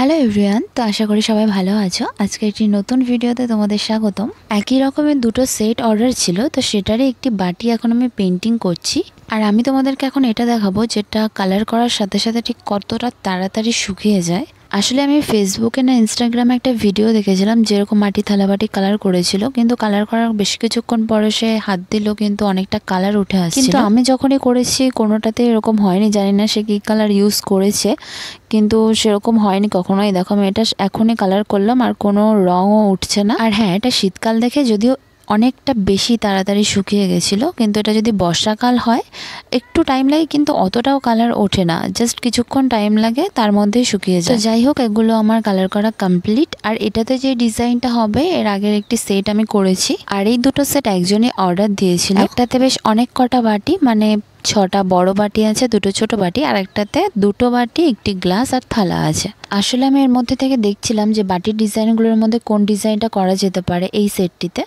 Hello everyone, তো আশা করি সবাই ভালো আছো। আজকে একটি নতুন ভিডিওতে তোমাদের স্বাগতম। একই রকমের দুটো সেট অর্ডার ছিল, তো সেটারই একটি বাটি এখন আমি পেন্টিং করছি। আর আমি তোমাদেরকে এখন এটা দেখাবো যেটা কালার করার সাথে সাথে ঠিক কতটা তাড়াতাড়ি শুকিয়ে যায়। আসলে আমি ফেসবুকে না ইনস্টাগ্রামে একটা ভিডিও দেখেছিলাম যেরকম মাটি থালা বাটি কালার করেছিল, কিন্তু কালার করার বেশ কিছুক্ষণ পরে সে হাত দিল কিন্তু অনেকটা কালার উঠে আসছিল। কিন্তু আমি যখনই করেছি কোনোটাতে এরকম হয়নি, জানি না সে কি কালার ইউজ করেছে, কিন্তু সেরকম হয়নি কখনোই। দেখো আমি এটা এখনই কালার করলাম আর কোনো রঙও উঠছে না। আর হ্যাঁ, এটা শীতকাল দেখে যদিও অনেকটা বেশি তাড়াতাড়ি শুকিয়ে গেছিলো, কিন্তু এটা যদি বর্ষাকাল হয় একটু টাইম লাগে, কিন্তু অতটাও কালার ওঠে না, জাস্ট কিছুক্ষণ টাইম লাগে তার মধ্যেই শুকিয়ে যায়। তো যাই হোক, এগুলো আমার কালার করা কমপ্লিট। আর এটাতে যে ডিজাইনটা হবে এর আগের একটি সেট আমি করেছি, আর এই দুটো সেট একজনই অর্ডার দিয়েছিল। একটাতে বেশ অনেক কটা বাটি, মানে 6টা বড় বাটি আছে, দুটো ছোট বাটি, আর একটাতে দুটো বাটি, একটি গ্লাস আর থালা আছে। আসলে আমি এর মধ্যে থেকে দেখছিলাম যে বাটির ডিজাইনগুলোর মধ্যে কোন ডিজাইনটা করা যেতে পারে এই সেটটিতে।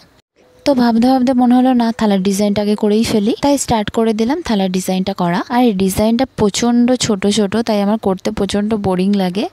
তো ভাবতে ভাবতে মনে হলো না, থালার ডিজাইনটাকে করেই ফেলি, তাই স্টার্ট করে দিলাম থালার ডিজাইনটা করা। আর এই ডিজাইনটা প্রচন্ড ছোট ছোট, তাই আমার করতে প্রচন্ড বোরিং লাগে।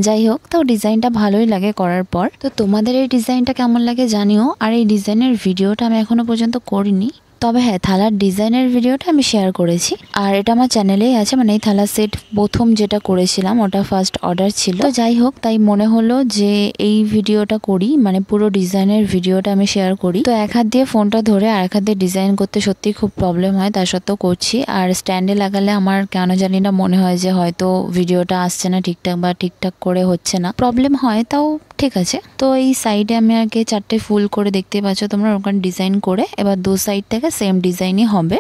যাই হোক, তাও ডিজাইনটা ভালোই লাগে করার পর। তো তোমাদের এই ডিজাইনটা কেমন লাগে জানিও। আর এই ডিজাইনের ভিডিওটা আমি এখনো পর্যন্ত করিনি, তবে হ্যাঁ, থালার ডিজাইনের ভিডিওটা আমি শেয়ার করেছি, আর এটা আমার চ্যানেলেই আছে। মানে এই থালা সেট প্রথম যেটা করেছিলাম ওটা ফার্স্ট অর্ডার ছিল। তো যাই হোক, তাই মনে হলো যে এই ভিডিওটা করি, মানে পুরো ডিজাইনের ভিডিওটা আমি শেয়ার করি। তো এক হাত দিয়ে ফোনটা ধরে আর এক হাত দিয়ে ডিজাইন করতে সত্যি খুব প্রবলেম হয়, তা সত্ত্বেও করছি। আর স্ট্যান্ডে লাগালে আমার কেন জানি না মনে হয় যে হয়তো ভিডিওটা আসছে না ঠিকঠাক, বা ঠিকঠাক করে হচ্ছে না, প্রবলেম হয়। তাও ঠিক আছে। তো এই সাইডে আমি আগে 4টে ফুল করে দেখতে পাচ্ছ তোমরা, ওখানে ডিজাইন করে এবার দু সাইড থেকে সেম ডিজাইনই হবে।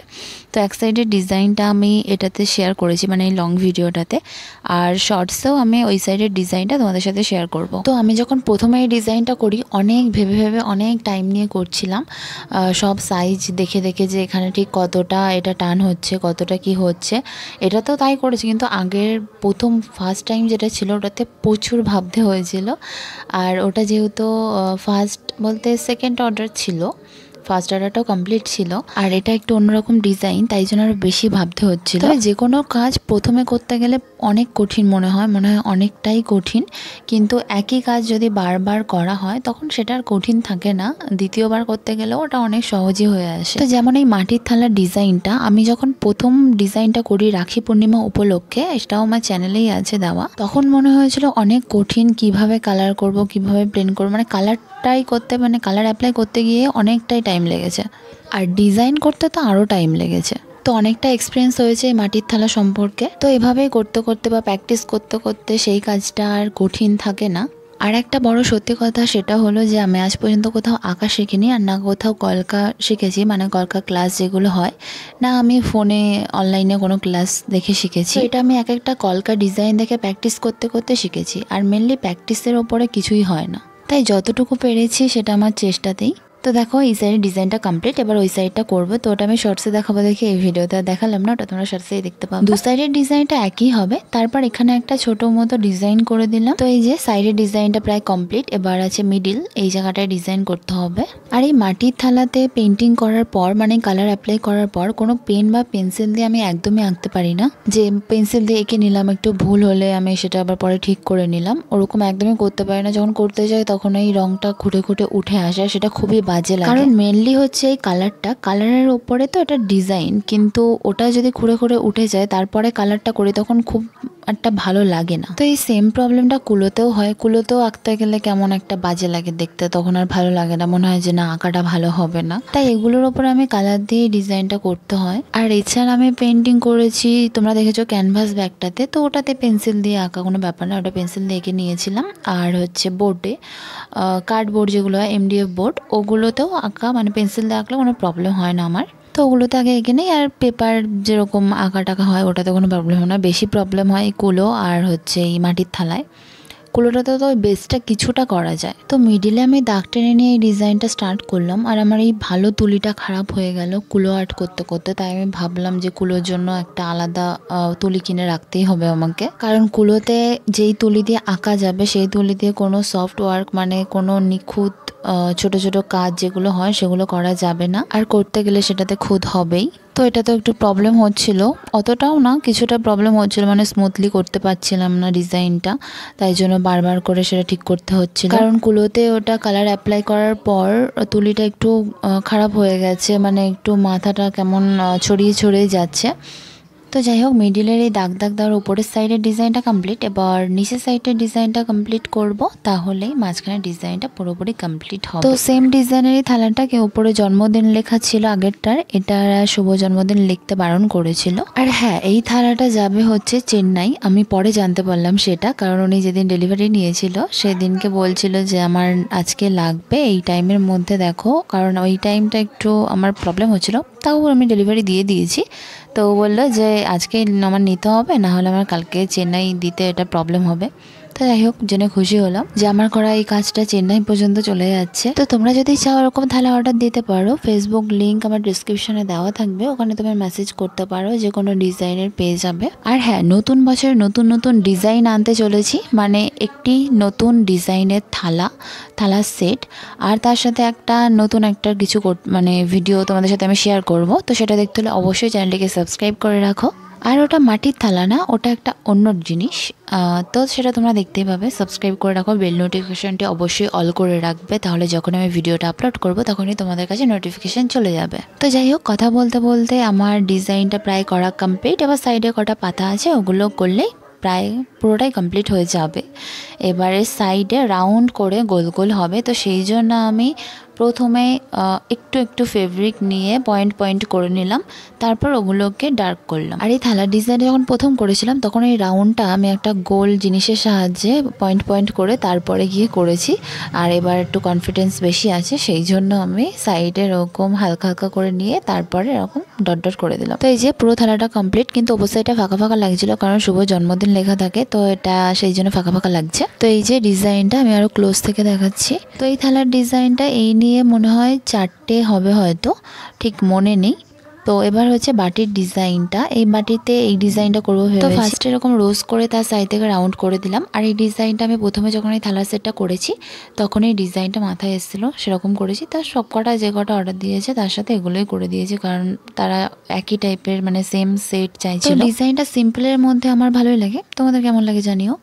তো এক সাইডের ডিজাইনটা আমি এটাতে শেয়ার করেছি, মানে এই লং ভিডিওটাতে, আর শর্টসেও আমি ওই সাইডের ডিজাইনটা তোমাদের সাথে শেয়ার করব। তো আমি যখন প্রথমে এই ডিজাইনটা করি অনেক ভেবে ভেবে অনেক টাইম নিয়ে করছিলাম, সব সাইজ দেখে দেখে যে এখানে ঠিক কতটা এটা টান হচ্ছে, কতটা কি হচ্ছে। এটা তো তাই করেছি, কিন্তু আগের প্রথম ফার্স্ট টাইম যেটা ছিল ওটাতে প্রচুর ভাবতে হয়েছিল। আর ওটা যেহেতু ফার্স্ট বলতে সেকেন্ড অর্ডার ছিল, ফার্স্ট অর্ডারটাও কমপ্লিট ছিল, আর এটা একটু অন্যরকম ডিজাইন, তাই জন্য আরও বেশি ভাবতে হচ্ছিল। তবে যে কোনো কাজ প্রথমে করতে গেলে অনেক কঠিন মনে হয় অনেকটাই কঠিন, কিন্তু একই কাজ যদি বারবার করা হয় তখন সেটা আর কঠিন থাকে না, দ্বিতীয়বার করতে গেলেও ওটা অনেক সহজই হয়ে আসে। তো যেমন এই মাটির থালার ডিজাইনটা আমি যখন প্রথম ডিজাইনটা করি রাখি পূর্ণিমা উপলক্ষে, এটাও আমার চ্যানেলেই আছে দেওয়া, তখন মনে হয়েছিল অনেক কঠিন, কিভাবে কালার করব, কিভাবে প্লেন করবো, মানে কালারটাই করতে, মানে কালার অ্যাপ্লাই করতে গিয়ে অনেকটাই টাইম লেগেছে, আর ডিজাইন করতে তো আরও টাইম লেগেছে। তো অনেকটা এক্সপিরিয়েন্স হয়েছে এই মাটির থালা সম্পর্কে। তো এভাবেই করতে করতে বা প্র্যাকটিস করতে করতে সেই কাজটা আর কঠিন থাকে না। আর একটা বড় সত্যি কথা সেটা হলো যে আমি আজ পর্যন্ত কোথাও আঁকা শিখিনি, আর না কোথাও কলকা শিখেছি, মানে কলকা ক্লাস যেগুলো হয়, না আমি ফোনে অনলাইনে কোনো ক্লাস দেখে শিখেছি। এটা আমি এক একটা কলকা ডিজাইন দেখে প্র্যাকটিস করতে করতে শিখেছি, আর মেনলি প্র্যাকটিসের ওপরে কিছুই হয় না, তাই যতটুকু পেরেছি সেটা আমার চেষ্টাতেই। তো দেখো এই সাইডের ডিজাইনটা কমপ্লিট, এবার ওই সাইডটা করবো। তো ওটা আমি শর্টসে দেখাবো, দেখে এই ভিডিওতে দেখালাম না, ওটা তোমরা শর্টসেই দেখতে পাবো। দু সাইডের ডিজাইনটা একই হবে। তারপর এখানে একটা ছোট মতো ডিজাইন করে দিলাম। তো এই যে সাইডের ডিজাইনটা প্রায় কমপ্লিট, এবার আছে মিডিল, এই জায়গাটায় ডিজাইন করতে হবে। আর এই মাটির থালাতে পেন্টিং করার পর, মানে কালার অ্যাপ্লাই করার পর, কোনো পেন বা পেন্সিল দিয়ে আমি একদমই আঁকতে পারি না, যে পেন্সিল দিয়ে এঁকে নিলাম, একটু ভুল হলে আমি সেটা আবার পরে ঠিক করে নিলাম, ওরকম একদমই করতে পারি না। যখন করতে যাই তখন এই রংটা খুঁটে খুঁটে উঠে আসে, সেটা খুবই বাজে লাগে। কারণ মেনলি হচ্ছে এই কালারের ওপরে তো এটা ডিজাইন, কিন্তু ওটা যদি খুঁড়ে খুঁড়ে উঠে যায় তারপরে কালারটা করি তখন খুব একটা ভালো লাগে না। তো এই সেম প্রবলেমটা কুলোতেও হয়, কুলোতেও আঁকতে গেলে কেমন একটা বাজে লাগে দেখতে, তখন আর ভালো লাগে না, মনে হয় যে না আঁকাটা ভালো হবে না। তাই এগুলোর ওপর আমি কালার দিয়ে ডিজাইনটা করতে হয়। আর এছাড়া আমি পেন্টিং করেছি, তোমরা দেখেছো ক্যানভাস ব্যাগটাতে, তো ওটাতে পেন্সিল দিয়ে আঁকা কোনো ব্যাপার না, ওটা পেন্সিল দিয়ে এঁকে নিয়েছিলাম। আর হচ্ছে বোর্ডে কার্ডবোর্ড যেগুলো হয়, MDF বোর্ড, ওগুলোতেও আঁকা, মানে পেন্সিল দিয়ে আঁকলে কোনো প্রবলেম হয় না আমার। তো ওগুলোতে আগে এঁকে নেই। আর পেপার যেরকম আঁকা টাকা হয় ওটাতে কোনো প্রবলেম হয় না, বেশি প্রবলেম হয় কুলো আর হচ্ছে এই মাটির থালায়। কুলোটাতে তো ওই বেসটা কিছুটা করা যায়। তো মিডিলে আমি দাগ টেনে নিয়ে এই ডিজাইনটা স্টার্ট করলাম, আর আমার এই ভালো তুলিটা খারাপ হয়ে গেল কুলো আর্ট করতে করতে। তাই আমি ভাবলাম যে কুলোর জন্য একটা আলাদা তুলি কিনে রাখতেই হবে আমাকে, কারণ কুলোতে যেই তুলি দিয়ে আঁকা যাবে সেই তুলি দিয়ে কোনো সফট ওয়ার্ক, মানে কোনো নিখুঁত ছোট ছোট কাজ যেগুলো হয় সেগুলো করা যাবে না, আর করতে গেলে সেটাতে খুদ হবেই। তো এটা তো একটু প্রবলেম হচ্ছিল, অতটাও না, কিছুটা প্রবলেম হচ্ছিল, মানে স্মুথলি করতে পারছিলাম না ডিজাইনটা, তাই জন্য বারবার করে সেটা ঠিক করতে হচ্ছিল। কারণ কুলোতে ওটা কালার অ্যাপ্লাই করার পর তুলিটা একটু খারাপ হয়ে গেছে, মানে একটু মাথাটা কেমন ছড়িয়ে ছড়িয়ে যাচ্ছে। তো যাই হোক, মিডিলের এই দাগ দাগ দেওয়ার উপরের সাইডের ডিজাইনটা কমপ্লিট, এবার নিচের সাইডের ডিজাইনটা কমপ্লিট করব, তাহলেই মাঝখানে ডিজাইনটা পুরোপুরি কমপ্লিট হবে। তো সেম ডিজাইনেরই থালাটাকে উপরে জন্মদিন লেখা ছিল আগেরটার, এটা শুভ জন্মদিন লিখতে বারণ করেছিল। আর হ্যাঁ, এই থালাটা যাবে হচ্ছে চেন্নাই, আমি পরে জানতে পারলাম সেটা, কারণ উনি যেদিন ডেলিভারি নিয়েছিল সেদিনকে বলছিল যে আমার আজকে লাগবে এই টাইমের মধ্যে দেখো, কারণ ওই টাইমটা একটু আমার প্রবলেম হচ্ছিল, তাও আমি ডেলিভারি দিয়ে দিয়েছি। তো বললো যে আজকে আমার নিতে হবে, না হলে আমার কালকে চেন্নাই দিতে এটা প্রবলেম হবে। তো যাই হোক, জেনে খুশি হলাম যে আমার করা এই কাজটা চেন্নাই পর্যন্ত চলে যাচ্ছে। তো তোমরা যদি চাও এরকম থালা অর্ডার দিতে পারো, ফেসবুক লিঙ্ক আমার ডিসক্রিপশনে দেওয়া থাকবে, ওখানে তুমি মেসেজ করতে পারো, যে কোনো ডিজাইনের পেয়ে যাবে। আর হ্যাঁ, নতুন বছরে নতুন নতুন ডিজাইন আনতে চলেছি, মানে একটি নতুন ডিজাইনের থালা সেট, আর তার সাথে নতুন একটা কিছু মানে ভিডিও তোমাদের সাথে আমি শেয়ার করব। তো সেটা দেখতে হলে অবশ্যই চ্যানেলটিকে সাবস্ক্রাইব করে রাখো। আর ওটা মাটির থালা না, ওটা একটা অন্য জিনিস, তো সেটা তোমরা দেখতেই পাবে। সাবস্ক্রাইব করে রাখো, বেল নোটিফিকেশনটি অবশ্যই অল করে রাখবে, তাহলে যখন আমি ভিডিওটা আপলোড করব তখনই তোমাদের কাছে নোটিফিকেশন চলে যাবে। তো যাই হোক, কথা বলতে বলতে আমার ডিজাইনটা প্রায় করা কমপ্লিট, এবার সাইডে কটা পাতা আছে ওগুলো করলেই প্রায় পুরোটাই কমপ্লিট হয়ে যাবে। এবারে সাইডে রাউন্ড করে গোল গোল হবে, তো সেই জন্য আমি প্রথমে একটু একটু ফেব্রিক নিয়ে পয়েন্ট পয়েন্ট করে নিলাম, তারপর ওগুলোকে ডার্ক করলাম। আর এই থালার ডিজাইন যখন প্রথম করেছিলাম তখন এই রাউন্ডটা আমি একটা গোল জিনিসের সাহায্যে পয়েন্ট পয়েন্ট করে তারপরে গিয়ে করেছি। আর এবার একটু কনফিডেন্স বেশি আছে, সেই জন্য আমি সাইডে এরকম হালকা হালকা করে নিয়ে তারপরে এরকম ডট ডট করে দিলাম। তো এই যে পুরো থালাটা কমপ্লিট, কিন্তু অবশ্যই এটা ফাঁকা ফাঁকা লাগছিল, কারণ শুভ জন্মদিন লেখা থাকে, তো এটা সেই জন্য ফাঁকা ফাঁকা লাগছে। তো এই যে ডিজাইনটা আমি আরো ক্লোজ থেকে দেখাচ্ছি। তো এই থালার ডিজাইনটা এই নিয়ে মনে হয় 4টে হবে, হয়তো ঠিক মনে নেই। তো এবার হচ্ছে বাটির ডিজাইনটা, এই বাটিতে এই ডিজাইনটা করবো ভেবেছি। তো ফার্স্ট এরকম রোজ করে তার সাইড থেকে রাউন্ড করে দিলাম। আর এই ডিজাইনটা আমি প্রথমে যখন এই থালার সেটটা করেছি তখন এই ডিজাইনটা মাথায় এসেছিলো, সেরকম করেছি। তার সব কটা যে কটা অর্ডার দিয়েছে তার সাথে এগুলোই করে দিয়েছি, কারণ তারা একই টাইপের মানে সেম সেট চাইছিল। ডিজাইনটা সিম্পলের মধ্যে আমার ভালোই লাগে, তোমাদের কেমন লাগে জানিও।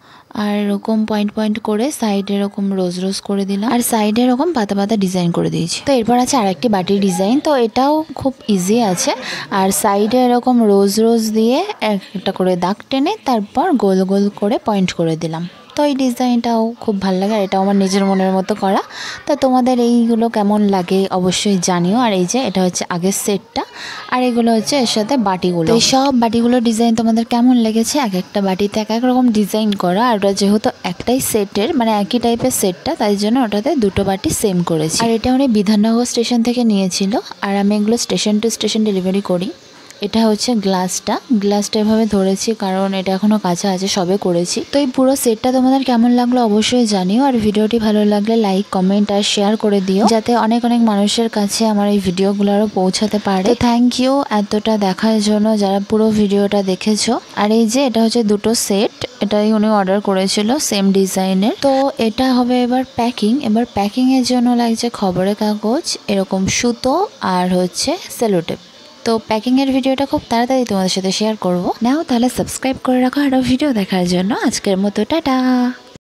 আর এরকম পয়েন্ট পয়েন্ট করে সাইডে এরকম রোজ রোজ করে দিলাম, আর সাইডে এরকম পাতা পাতা ডিজাইন করে দিয়েছি। তো এরপর আছে আরেকটি বাটির ডিজাইন, তো এটাও খুব ইজি আছে। আর সাইডে এরকম রোজ রোজ দিয়ে একটা করে দাগ টেনে তারপর গোল গোল করে পয়েন্ট করে দিলাম। তো এই ডিজাইনটাও খুব ভালো লাগে, আর এটাও আমার নিজের মনের মতো করা। তো তোমাদের এইগুলো কেমন লাগে অবশ্যই জানিও। আর এই যে এটা হচ্ছে আগের সেটটা, আর এগুলো হচ্ছে এর সাথে বাটিগুলো। এই সব বাটিগুলো ডিজাইন তোমাদের কেমন লেগেছে? এক একটা বাটিতে এক এক রকম ডিজাইন করা, আর ওটা যেহেতু একটাই সেটের মানে একই টাইপের সেটটা, তাই জন্য ওটাতে দুটো বাটি সেম করেছি। আর এটা উনি বিধাননগর স্টেশন থেকে নিয়েছিল, আর আমি এগুলো স্টেশন টু স্টেশন ডেলিভারি করি। এটা হচ্ছে গ্লাসটা এভাবে ধরেছি, কারণ এটা এখনো কাঁচা আছে, সবে করেছি। তো এই পুরো সেটটা তোমাদের কেমন লাগলো অবশ্যই জানিও। আর ভিডিওটি ভালো লাগলে লাইক, কমেন্ট আর শেয়ার করে দিও, যাতে অনেক অনেক মানুষের কাছে আমার এই ভিডিওগুলো আরো পৌঁছাতে পারে। তো থ্যাংক ইউ এতটা দেখার জন্য, যারা পুরো ভিডিওটা দেখেছো। আর এই যে এটা হচ্ছে দুটো সেট, এটাই উনি অর্ডার করেছিল সেম ডিজাইনের। তো এটা হবে এবার প্যাকিং। এবার প্যাকিং এর জন্য লাগছে খবরের কাগজ, এরকম সুতো, আর হচ্ছে সেলোটেপ। তো প্যাকিং এর ভিডিওটা খুব তাড়াতাড়ি তোমাদের সাথে শেয়ার করব। নাও তাহলে সাবস্ক্রাইব করে রাখো আরো ভিডিও দেখার জন্য। আজকের মতো টাটা।